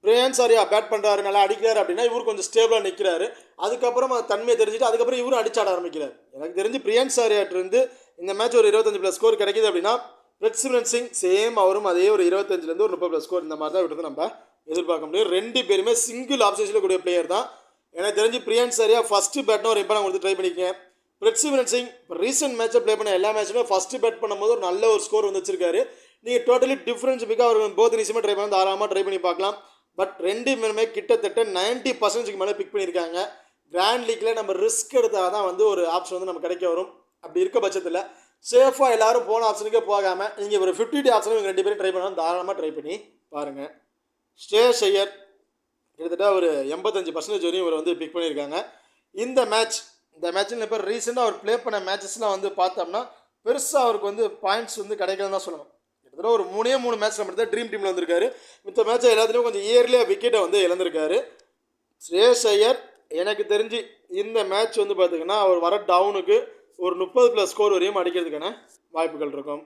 பிரியன்ஸ் ஆர்யா பேட் பண்ணுறாரு, நல்லா அடிக்கிறாரு அப்படின்னா இவர் கொஞ்சம் ஸ்டேபிளாக நிற்கிறாரு. அதுக்கப்புறம் அது தன்மையை தெரிஞ்சுட்டு அதுக்கப்புறம் இவரும் அடிச்சாட ஆரம்பிக்கிறார். எனக்கு தெரிஞ்சு பிரியன்ஸ் ஆர்யாட்டிருந்து இந்த மேட்ச் ஒரு 25+ ஸ்கோர் கிடைக்கிது அப்படின்னா பிரித்விராஜ் சிங் சேம் அவரும் அதே ஒரு 25லேருந்து ஒரு 30+ ஸ்கோர் இந்த மாதிரி தான் விட்டு நம்ம எதிர்பார்க்க முடியும். ரெண்டு பேருமே சிங்கிள் ஆப்ஷன்ஸில் கூடிய பிளேயர் தான். எனக்கு தெரிஞ்சு பிரியன் சரியா ஃபஸ்ட்டு பேட்னா ஒரு இம்பார்ட்டன் கொடுத்து ட்ரை பண்ணிக்கேன். பிரித்விராஜ் சிங் ரீசெண்ட் மேட்சை ப்ளே பண்ண எல்லா மேட்சுமே ஃபஸ்ட்டு பேட் பண்ணும்போது ஒரு நல்ல ஒரு ஸ்கோர் வந்து வச்சிருக்காரு. நீங்கள் டோட்டலி டிஃப்ரென்ஸ் மிக அவர் போத் நிமிஷமே ட்ரை பண்ணி தாராளமாக ட்ரை பண்ணி பார்க்கலாம். பட் ரெண்டு பேருமே கிட்டத்தட்ட 90% மேலே பிக் பண்ணியிருக்காங்க. கிராண்ட் லீக்கில் நம்ம ரிஸ்க் எடுத்தால் தான் வந்து ஒரு ஆப்ஷன் வந்து நம்ம கிடைக்க வரும். அப்படி இருக்க பட்சத்தில் சேஃபாக எல்லாரும் போன ஆப்ஷனுக்கே போகாமல் நீங்கள் ஒரு 50 ஆப்ஷனும் இவங்க ரெண்டு பேரும் ட்ரை பண்ணாலும் தாராளமாக ட்ரை பண்ணி பாருங்கள். ஸ்ரேயஸ் ஐயர் கிட்டத்தட்ட ஒரு 85% வரையும் இவர் வந்து பிக் பண்ணியிருக்காங்க. இந்த மேட்ச்சில் இப்போ ரீசெண்டாக அவர் ப்ளே பண்ண மேட்சஸ்லாம் வந்து பார்த்தோம்னா பெருசாக அவருக்கு வந்து பாயிண்ட்ஸ் வந்து கிடைக்கலன்னு தான் சொல்லணும். கிட்டத்தட்ட ஒரு 3 மேட்ச் மட்டும் தான் ட்ரீம் டீமில் வந்திருக்காரு. மித்த மேட்ச்சை எல்லாத்துலேயும் கொஞ்சம் இயர்லியாக விக்கெட்டை வந்து இழந்திருக்காரு. ஸ்ரேயஸ் ஐயர் எனக்கு தெரிஞ்சு இந்த மேட்ச் வந்து பார்த்திங்கன்னா அவர் வர டவுனுக்கு ஒரு 30+ ஸ்கோர் வரையும் அடிக்கிறதுக்கான வாய்ப்புகள் இருக்கும்.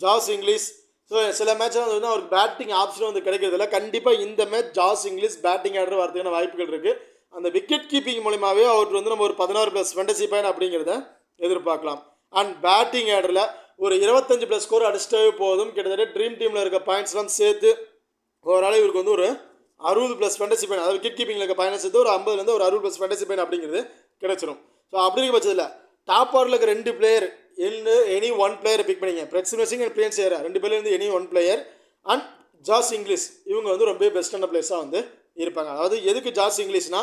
ஜாஸ் இங்கிலீஷ் ஸோ சில மேட்ச்லாம் வந்து அவருக்கு பேட்டிங் ஆப்ஷனும் வந்து கிடைக்கிறதில்ல. கண்டிப்பாக இந்த match Josh Inglis batting order வரதுக்கான வாய்ப்புகள் இருக்குது. அந்த விக்கெட் கீப்பிங் மூலிமாவே அவருக்கு வந்து நம்ம ஒரு 16+ ஃபேண்டசி பாயிண்ட் அப்படிங்கிறத எதிர்பார்க்கலாம். அண்ட் பேட்டிங் ஆர்டரில் ஒரு 25+ ஸ்கோர் அடிச்சிட்டாவே போதும். கிட்டத்தட்ட ட்ரீம் டீமில் இருக்க பாயிண்ட்ஸ்லாம் சேர்த்து ஓவரால் இவருக்கு வந்து ஒரு 60+ ஃபேண்டசி பாயிண்ட், அதாவது விக்கெட் கீப்பிங்கில் இருக்க பாயிண்ட் சேர்த்து ஒரு 50லேருந்து ஒரு 60+ ஃபேண்டசி பாயிண்ட் அப்படிங்கிறது கிடைச்சிடும். ஸோ அப்படிங்கிற பட்சத்தில் டாப் ஆர்டரில் இருக்க 2 பிளேயர் எனி 1 பிளேயரை பிக் பண்ணிங்க. பிரித்விராஜ் சிங் அண்ட் பிரியன் சேரா 2 பேர்லேருந்து any 1 player and Josh Inglis இவங்க வந்து ரொம்ப பெஸ்ட்டான பிளேயர்ஸாக வந்து இருப்பாங்க. அதாவது எதுக்கு ஜாஸ் இங்கிலீஷ்னா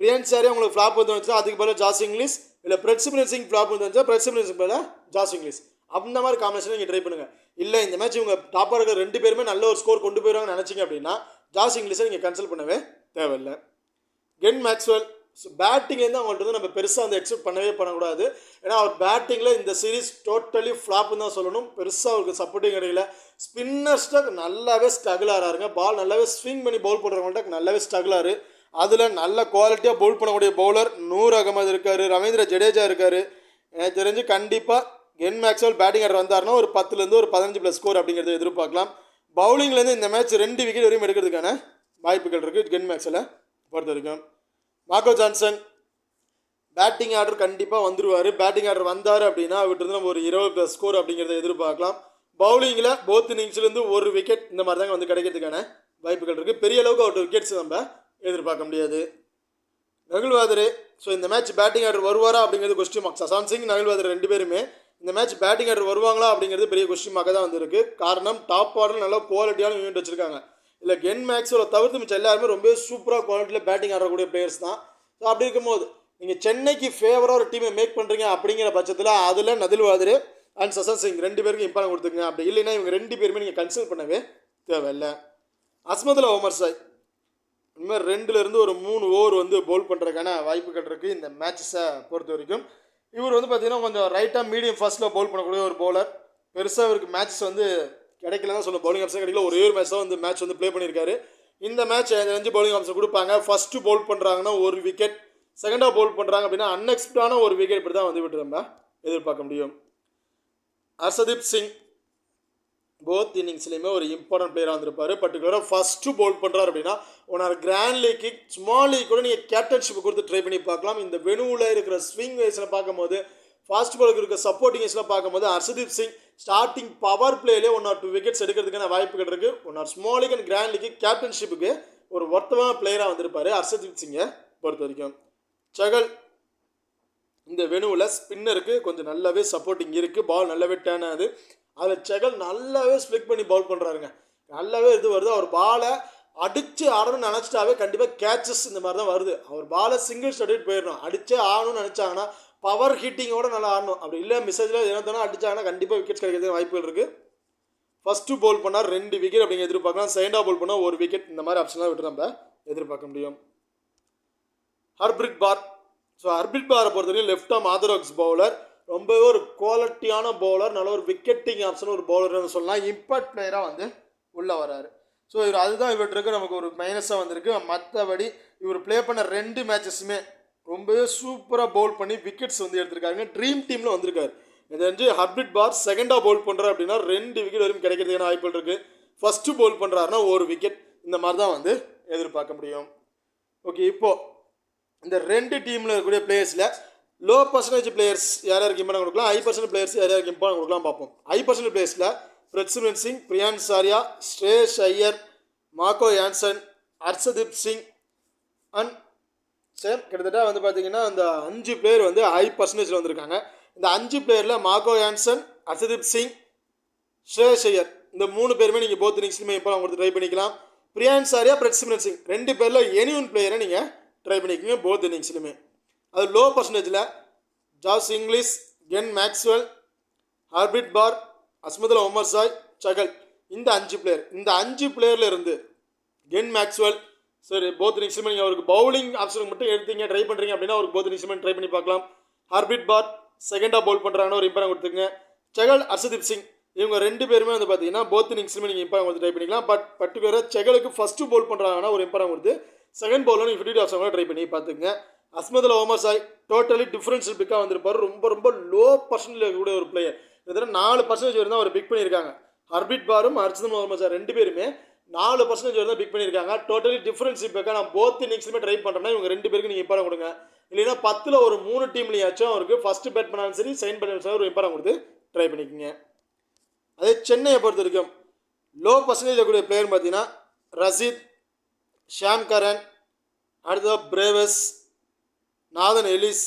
பிரியன் சேரா உங்களுக்கு ஃப்ளாப் வந்து வந்துச்சுன்னா அதுக்கு பதிலாக ஜாஸ் இங்கிலீஷ், இல்லை பிரித்விராஜ் சிங் ஃப்ளாப் வந்து வந்துச்சா பிரித்விராஜ் சிங் பதிலாக ஜாஸ் இங்கிலீஷ் அந்த மாதிரி காம்பினேஷன் நீங்கள் ட்ரை பண்ணுங்கள். இல்லை இந்த மேட்ச் இவங்க டாப் ஆர்டர் 2 பேருமே நல்ல ஒரு ஸ்கோர் கொண்டு போயிடுவாங்கன்னு நினச்சிங்க அப்படின்னா ஜாஸ் இங்கிலீஷை நீங்கள் கன்சல்ட் பண்ணவே தேவையில்லை. கென் மேக்ஸ்வெல் ஸோ பேட்டிங்லேருந்து அவங்கள்ட்ட வந்து நம்ம பெருசாக வந்து எக்ஸ்பெக்ட் பண்ணக்கூடாது. ஏன்னா அவர் பேட்டிங்கில் இந்த சீரீஸ் டோட்டலி ஃப்ளாப்னு தான் சொல்லணும். பெருசாக அவருக்கு சப்போர்ட்டிங் கிடைக்கல. ஸ்பின்னர்ஸ்டாக நல்லாவே ஸ்ட்ரகிள் ஆகிறாருங்க. பால் நல்லாவே ஸ்விங் பண்ணி பவுல் பண்ணுறவங்கள்ட்ட நல்லாவே ஸ்ட்ரகிள் ஆறு. அதில் நல்ல குவாலிட்டியாக பவுல் பண்ணக்கூடிய பவுலர் நூர் அகமது இருக்கார், ரவீந்திர ஜடேஜா இருக்கார். எனக்கு தெரிஞ்சு கண்டிப்பாக கென் மேக்ஸ்வெல் பேட்டிங் ஆர்டர் வந்தாருன்னா ஒரு 10லேருந்து ஒரு 15+ ஸ்கோர் அப்படிங்கிறத எதிர்பார்க்கலாம். பவுலிங்லேருந்து இந்த மேட்ச் 2 விக்கெட் வரையும் எடுக்கிறதுக்கான வாய்ப்புகள் இருக்குது கென் மேக்ஸ்வெலை பொறுத்த வரைக்கும். மார்க்கோ ஜான்சன் பேட்டிங் ஆர்டர் கண்டிப்பாக வந்துடுவார். பேட்டிங் ஆர்டர் வந்தார் அப்படின்னா அவர்கிட்ட நம்ம ஒரு 20+ ஸ்கோர் அப்படிங்கிறத எதிர்பார்க்கலாம். பவுலிங்கில் போத் இன்னிங்ஸ்லேருந்து ஒரு விக்கெட் இந்த மாதிரி தாங்க வந்து கிடைக்கிறதுக்கான வாய்ப்புகள் இருக்குது. பெரிய அளவுக்கு அவர்கிட்ட விக்கெட்ஸ் நம்ம எதிர்பார்க்க முடியாது. நகுல் வாதரே ஸோ இந்த மேட்ச் பேட்டிங் ஆர்டர் வருவாரா அப்படிங்கிறது கொஸ்டின் மார்க். சசாந்த் சிங் நகுல் வாதரே 2 பேருமே இந்த மேட்ச் பேட்டிங் ஆர்டர் வருவாங்களா அப்படிங்கிறது பெரிய கொஸ்டின் மார்க்காக தான் வந்துருக்கு. காரணம் டாப் ஆர்டர் நல்லா குவாலிட்டியான யூனிட் வச்சுருக்காங்க. இல்லை கென் மேக்ஸ்வெலை தவிர்த்து மிச்சம் எல்லாருமே ரொம்ப சூப்பராக குவாலிட்டியில் பேட்டிங் ஆடக்கூடிய பிளேயர்ஸ் தான். ஸோ அப்படி இருக்கும்போது நீங்கள் சென்னைக்கு ஃபேவராக ஒரு டீமை மேக் பண்ணுறீங்க அப்படிங்கிற பட்சத்தில் அதில் நகுல் வாதரே அண்ட் சசாந்த் சிங் 2 பேருக்கும் இம்பார்ட்டன் கொடுத்துங்க. அப்படி இல்லைன்னா இவங்க 2 பேருமே நீங்கள் கன்சல்ட் பண்ணவே தேவையில்லை. அஸ்மதுல்லா உமர் சாய் இனிமேல் 2லேருந்து ஒரு 3 ஓவர் வந்து பவுல் பண்ணுறதுக்கான வாய்ப்புகள் இருக்குது இந்த மேட்சஸை பொறுத்த வரைக்கும். இவர் வந்து பார்த்திங்கன்னா கொஞ்சம் ரைட்டாக மீடியம் ஃபாஸ்ட்டில் பவுல் பண்ணக்கூடிய ஒரு பவுலர். பெருசாக இவருக்கு மேட்சஸ் வந்து கிடைக்கல தான் சொல்லணும். பவுலிங் ஆப்ஷன் கிடைக்கல. ஒரே ஒரு மேட்ச் தான் வந்து மேட்ச் வந்து ப்ளே பண்ணியிருக்காரு. இந்த மேட்ச் 5 பவுலிங் ஆப்ஷன் கொடுப்பாங்க. ஃபஸ்ட்டு பவுல் பண்ணுறாங்கன்னா ஒரு விக்கெட், செகண்டாக பவுல் பண்ணுறாங்க அப்படின்னா அன்எக்ஸ்பெக்டான ஒரு விக்கெட் இப்படி தான் வந்து விட்டு நம்ம எதிர்பார்க்க முடியும். ஹர்ஷதீப் சிங் போத் இன்னிங்ஸ்லேயுமே ஒரு இம்பார்ட்டன்ட் பிளேயராக வந்திருப்பார். பர்டிகுலராக ஃபஸ்ட்டு பவுல் பண்ணுறாரு அப்படின்னா உன்னோட கிராண்ட் லீக்கு ஸ்மால் லீக் கூட நீங்கள் கேப்டன்ஷிப் கொடுத்து ட்ரை பண்ணி பார்க்கலாம். இந்த வெனுவில் இருக்கிற ஸ்விங் வைஸில் பார்க்கும்போது ஃபாஸ்ட் பாலுக்கு இருக்க சப்போர்ட்டிங் வைஸில் பார்க்கும்போது ஹர்ஷதீப் சிங் ஸ்டார்டிங் பவர் பிளேலே 1 or 2 விக்கெட்ஸ் எடுக்கிறதுக்கான வாய்ப்புகள் இருக்குது. 1 or small league and grand லீக்கு கேப்டன்ஷிப்புக்கு ஒரு ஒர்த்தமான பிளேயராக வந்திருப்பார் ஹர்ஷதீப் சிங்கை பொறுத்த வரைக்கும். சகல் இந்த வெனுவில் ஸ்பின்னருக்கு கொஞ்சம் நல்லாவே சப்போர்ட்டிங் இருக்குது. பால் நல்லாவே டேர்ன் ஆகுது. அதில் செகல் நல்லாவே ஸ்ப்ளிக் பண்ணி பவுல் பண்ணுறாருங்க. நல்லாவே இது வருது. அவர் பாலை அடித்து ஆடணும்னு நினச்சிட்டாவே கண்டிப்பாக கேட்சஸ் இந்த மாதிரி தான் வருது. அவர் பாலை சிங்கிள் ஸ்டடிட்டு போயிடணும். அடித்தே ஆடணும்னு நினச்சாங்கன்னா பவர் ஹிட்டிங்கோடு நல்லா ஆடணும். அப்படி இல்லை மிஸ்ஸேஜில் என்ன அடித்தாங்கன்னா கண்டிப்பாக விக்கெட்ஸ் கிடைக்கிறதுக்கு வாய்ப்புகள் இருக்குது. ஃபஸ்ட்டு பவுல் பண்ணால் 2 விக்கெட் அப்படிங்க எதிர்பார்க்கலாம். செகண்டாக பவுல் பண்ணால் 1 விக்கெட் இந்த மாதிரி ஆப்ஷன்லாம் விட்டு நம்ம எதிர்பார்க்க முடியும். ஹர்ப்ரீத் பார் ஸோ ஹர்ப்ரீத் பாரை பொறுத்தவரைக்கும் லெஃப்ட் ஆர்ம் ஆர்த்தடாக்ஸ் பவுலர். ரொம்பவே ஒரு குவாலிட்டியான பவுலர். நல்ல ஒரு விக்கெட்டிங் ஆப்ஷன் ஒரு பவுலர்னு சொல்லலாம். இம்பாக்ட் பிளேயராக வந்து உள்ளே வராரு. ஸோ இவர் அதுதான் இவருக்கு நமக்கு ஒரு மைனஸாக வந்திருக்கு. மற்றபடி இவர் ப்ளே பண்ண 2 மேட்சஸுமே ரொம்பவே சூப்பராக பவுல் பண்ணி விக்கெட்ஸ் வந்து எடுத்திருக்காங்க. ட்ரீம் டீமில் வந்திருக்காரு. இது வந்து ஹர்ப்ரீத் பார் செகண்டாக பவுல் பண்ணுறாரு அப்படின்னா 2 விக்கெட் வரைக்கும் கிடைக்கிறதுக்கான வாய்ப்புகள் இருக்குது. ஃபஸ்ட்டு பவுல் பண்ணுறாருன்னா 1 விக்கெட் இந்த மாதிரி தான் வந்து எதிர்பார்க்க முடியும். ஓகே, இப்போது இந்த 2 டீமில் இருக்கக்கூடிய பிளேயர்ஸில் லோ பர்சன்டேஜ் பிளேயர்ஸ் யார் யாருக்கு இம்பார்ட்டன் கொடுக்கலாம், ஹை பர்சன்டேஜ் பிளேயர்ஸ் யார் யாருக்கு இம்பார்ட்டன் கொடுக்கலாம் பார்ப்போம். ஹை பர்சன்டேஜ் பிளேயர்ஸில் Prabhsimran Singh, Priyansh Arya, Shreyas Iyer, Marco Jansen, Arshdeep Singh and same கிட்டத்தட்ட வந்து பார்த்தீங்கன்னா அந்த 5 பிளேயர் வந்து ஹை பர்சன்டேஜில் வந்திருக்காங்க. இந்த 5 பிளேயரில் மார்கோ யான்சன், ஹர்ஷதீப் சிங், ஸ்ரேஷ் ஐயர் இந்த 3 பேருமே நீங்கள் போத் இன்னிங்ஸ்லையுமே இம்பார்ட்டன் கொடுத்து ட்ரை பண்ணிக்கலாம். பிரியான்ஸ் ஆர்யா, பிரித்ஸ்மன் சிங் 2 பேரில் எனி ஒன் பிளேயரை நீங்கள் ட்ரை பண்ணிக்கோங்க போத் இன்னிங்ஸ்லையுமே. அது லோ பர்சன்டேஜில் Josh Inglis, Glenn Maxwell, Harpreet Brar, Azmatullah Omarzai, Chahal இந்த 5 பிளேயர். இந்த 5 பிளேயரில் இருந்து கென் மேக்ஸ்வெல் சரி போத் இன்னிங்ஸ்லையுமே நீங்கள் அவருக்கு பவுலிங் ஆப்ஷனுக்கு மட்டும் எடுத்தீங்க ட்ரை பண்ணுறீங்க அப்படின்னா அவருக்கு போத் இன்னிங்ஸ்லையுமே ட்ரை பண்ணி பார்க்கலாம். ஹார்பிட் பார் செகண்டாக பவுல் பண்ணுறாங்கன்னு ஒரு இம்பார்ட்டன் கொடுத்துங்க. செகல், ஹர்ஷதீப் சிங் இவங்க 2 பேருமே வந்து பார்த்தீங்கன்னா போத் இன்னிங்ஸ்லையுமே நீங்கள் இம்பார்ட்டன் கொடுத்து ட்ரை பண்ணிக்கலாம். பட் பர்டிகுலராக செகலுக்கு ஃபஸ்ட்டு பவுல் பண்ணுறாங்கன்னா ஒரு இம்பார்ட்டன் கொடுத்து செகண்ட் பவுலில் நீங்கள் 50 ஆப்ஷன் கூட ட்ரை பண்ணி பார்த்துங்க. Azmatullah Omarzai totally differential பிக்காக வந்திருப்பார். ரொம்ப ரொம்ப லோ பர்சன்டேஜ் இருக்கக்கூடிய ஒரு பிளேயர். கிட்டத்தட்ட 4% வரைக்கும் அவர் பிக் பண்ணியிருக்காங்க. ஹர்பிட் பாரும் அஸ்மதுல்லா உமர் சாய் 2 பேருமே 4% வரைக்கும் பிக் பண்ணியிருக்காங்க. டோட்டலி டிஃபரன்ஷியல் பிக்காக நான் போத் இன்னிங்ஸ்லையுமே ட்ரை பண்ணுறேன்னா இவங்க 2 பேருக்கு நீங்கள் இம்பார்ட்டன் கொடுங்க. இல்லைன்னா 10ல் ஒரு 3 டீம்லையாச்சும் அவருக்கு ஃபஸ்ட்டு பேட் பண்ணாலும் சரி செகண்ட் பேட் பண்ணாலும் ஒரு இம்பார்ட்டன் கொடுத்து ட்ரை பண்ணிக்கோங்க. அதே சென்னையை பொறுத்த வரைக்கும் லோ பர்சன்டேஜ் இருக்கக்கூடிய பிளேயர் பார்த்தீங்கன்னா ரஷீத், ஷாம் கரன், அடுத்தது பிரேவஸ், நாதன் எலிஸ்,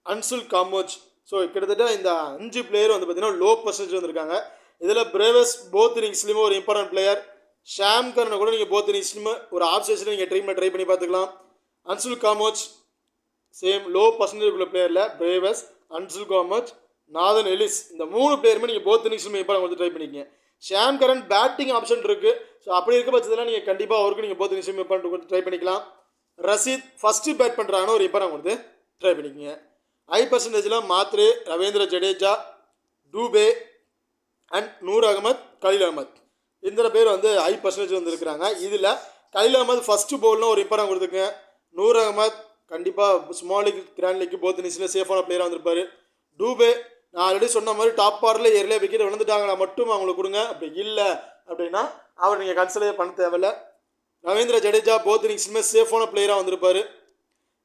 அன்சுல் காமோஜ். ஸோ கிட்டத்தட்ட இந்த 5 பிளேயர் வந்து பார்த்தீங்கன்னா லோ பர்சன்டேஜ் வந்திருக்காங்க. இதில் பிரேவஸ் போத் இன்னிங்ஸ்லையுமே ஒரு இம்பார்ட்டன்ட் பிளேயர். ஷாம் கரனை கூட நீங்கள் போத் இன்னிங்ஸ்லையுமே ஒரு ஆஃப் ஸ்டேஷனில் நீங்கள் ட்ரை பண்ணி பார்த்துக்கலாம். அன்சுல் காமோஜ் சேம் லோ பர்சன்டேஜ் உள்ள பிளேயரில் பிரேவஸ், அன்சுல் காமோஜ், நாதன் எலிஸ் இந்த 3 பிளேயருமே நீங்கள் போத் இன்னிங்ஸ்லையுமே இம்பார்ட்டன் கொடுத்து ட்ரை பண்ணிக்கங்க. ஷாம் கரன் பேட்டிங் ஆப்ஷன் இருக்குது. ஸோ அப்படி இருக்க பட்சத்தில் நீங்கள் கண்டிப்பாக அவருக்கு நீங்கள் போத் இன்னிங்ஸ்லையுமே இம்பார்ட்டன் கொடுத்து ட்ரை பண்ணிக்கலாம். ரஷீத் ஃபஸ்ட்டு பேட் பண்ணுறாங்கன்னு ஒரு இம்பார்ட்டன் கொடுத்து ட்ரை பண்ணிக்கங்க. ஹை பர்சன்டேஜில் மாத்ரே, ரவீந்திர ஜடேஜா, டூபே அண்ட் நூர் அகமத், கலீல் அகமத் இந்த பேர் வந்து ஹை பர்சன்டேஜ் வந்துருக்குறாங்க. இதில் கலீல் அகமத் ஃபஸ்ட்டு பவுல்னு ஒரு இம்பார்ட்டன் கொடுத்துருங்க. நூர் அகமத் கண்டிப்பாக small league, grand league both இன்னிங்ஸில் சேஃபான பிளேயராக வந்திருப்பார். டூபே நான் ஆல்ரெடி சொன்ன மாதிரி டாப் பார்டரில் ஏரியா விக்கெட் விழுந்துட்டாங்கன்னா மட்டும் அவங்களுக்கு கொடுங்க. அப்படி இல்லை அப்படின்னா அவர் நீங்கள் கன்சிடர் பண்ண தேவையில்லை. ரவீந்திர ஜடேஜா போத் இன்னிங்ஸுமே சேஃபான பிளேயராக வந்திருப்பார்.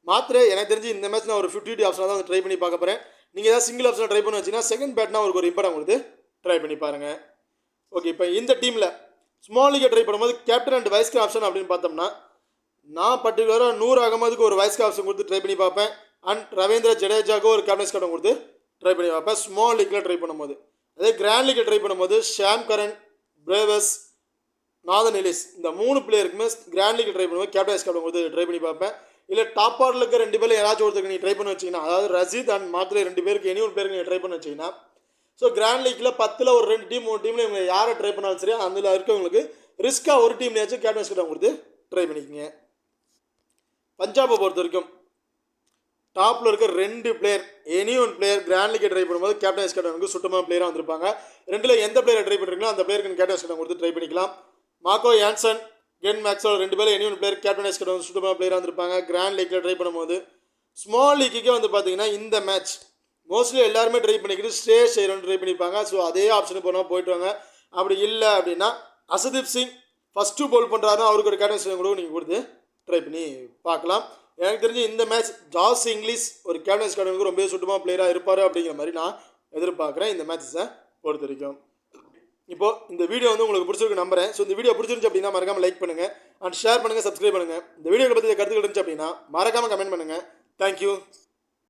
மாத்திரை எனக்கு தெரிஞ்சு இந்த மேட்ச் நான் ஒரு 50 ஆப்ஷனாக தான் ட்ரை பண்ணி பார்க்க போகிறேன். நீங்கள் ஏதாவது சிங்கிள் ஆப்ஷன் ட்ரை பண்ணி வச்சிங்கன்னா செகண்ட் பேட்னா அவருக்கு ஒரு இம்பார்ட்டன் கொடுத்து ட்ரை பண்ணி பாருங்கள். ஓகே, இப்போ இந்த டீமில் ஸ்மால் லீக்கை ட்ரை பண்ணும்போது கேப்டன் அண்ட் வைஸ் ஆப்ஷன் அப்படின்னு பார்த்தோம்னா நான் பர்டிகுலராக நூர் அகமதுக்கு ஒரு வைஸ் ஆப்ஷன் கொடுத்து ட்ரை பண்ணி பார்ப்பேன். அண்ட் ரவீந்திர ஜடேஜாவுக்கு ஒரு கேப்டன்ஸ் கேப்டன் கொடுத்து ட்ரை பண்ணி பார்ப்பேன் ஸ்மால் லீக்கில் ட்ரை பண்ணும்போது. அதே கிராண்ட் லீக்கை ட்ரை பண்ணும்போது ஷாம் கரன், பிரேவஸ், நாதன் எலிஸ் இந்த 3 பிளேயருக்குமே கிராண்ட் லீக் ட்ரை பண்ணும்போது கேப்டன்ஸ் கேப்டன் கொடுத்து ட்ரை பண்ணி பார்ப்பேன். இல்லை டாப் ஆர்டரில் இருக்க 2 பேரில் யாராச்சும் ஒருத்தருக்கு நீங்கள் ட்ரை பண்ணி வச்சிங்கன்னா அதாவது ரஷீத் அண்ட் மாத்ரே 2 பேருக்கு எனி ஒரு பேருக்கு நீங்கள் ட்ரை பண்ணி வச்சிங்கன்னா ஸோ கிராண்ட் லீக்கில் 10ல் ஒரு 2 டீம் 3 டீமில் இவங்க யாரை ட்ரை பண்ணாலும் சரி அதில் இருக்கவங்களுக்கு ரிஸ்க்காக ஒரு டீம்லையாச்சும் கேப்டன்ஸ் கேப்டன் கொடுத்து ட்ரை பண்ணிக்கோங்க. பஞ்சாபை பொறுத்த வரைக்கும் டாப்பில் இருக்க 2 player any one player grand லீக்கை ட்ரை பண்ணும்போது கேப்டன்ஸ் கேப்டனுக்கு சுத்தமாக பிளேயராக வந்திருப்பாங்க. 2ல் எந்த பிளேயரை ட்ரை பண்ணுறீங்களோ அந்த பிளேயருக்கு கேப்டன்ஸ் கேப்டன் கொடுத்து ட்ரை பண்ணிக்கலாம். மார்கோ யான்சன், கென் மேக்ஸ்வெல் 2 பேரும் any one player captain vice captain சுத்தமாக பிளேயராக வந்திருப்பாங்க. கிராண்ட் லீக்கில் ட்ரை பண்ணும்போது ஸ்மால் லீக்குக்கே வந்து பார்த்தீங்கன்னா இந்த மேட்ச் மோஸ்ட்லி எல்லாருமே ட்ரை பண்ணிக்கிட்டு ஸ்ரேஷ் ஐயர் ட்ரை பண்ணியிருப்பாங்க. ஸோ அதே ஆப்ஷனுக்கு போனால் போயிட்டு வாங்க. அப்படி இல்லை அப்படின்னா ஹர்ஷதீப் சிங் ஃபஸ்ட்டு பவுல் பண்ணுறாரு அவருக்கு ஒரு கேப்டன் கூட நீங்கள் கொடுத்து ட்ரை பண்ணி பார்க்கலாம். எனக்கு தெரிஞ்சு இந்த மேட்ச் ஜாஸ் இங்கிலீஷ் ஒரு கேப்டன்ஸ் கேப்டனுக்கு ரொம்ப சுத்தமாக பிளேயராக இருப்பார் அப்படிங்கிற மாதிரி நான் எதிர்பார்க்குறேன் இந்த மேட்சஸை பொறுத்த வரைக்கும். இப்போது இந்த வீடியோ வந்து உங்களுக்கு பிடிச்சிருக்கு நம்புறேன். ஸோ இந்த வீடியோ பிடிச்சிருந்துச்சு அப்படின்னா மறக்காமல் லைக் பண்ணுங்கள் அண்ட் ஷேர் பண்ணுங்கள், சப்ஸ்கிரைப் பண்ணுங்கள். இந்த வீடியோவை பற்றி கருத்துக்கள் இருந்துச்சு அப்படின்னா மறக்காமல் கமெண்ட் பண்ணுங்கள். தேங்க்யூ.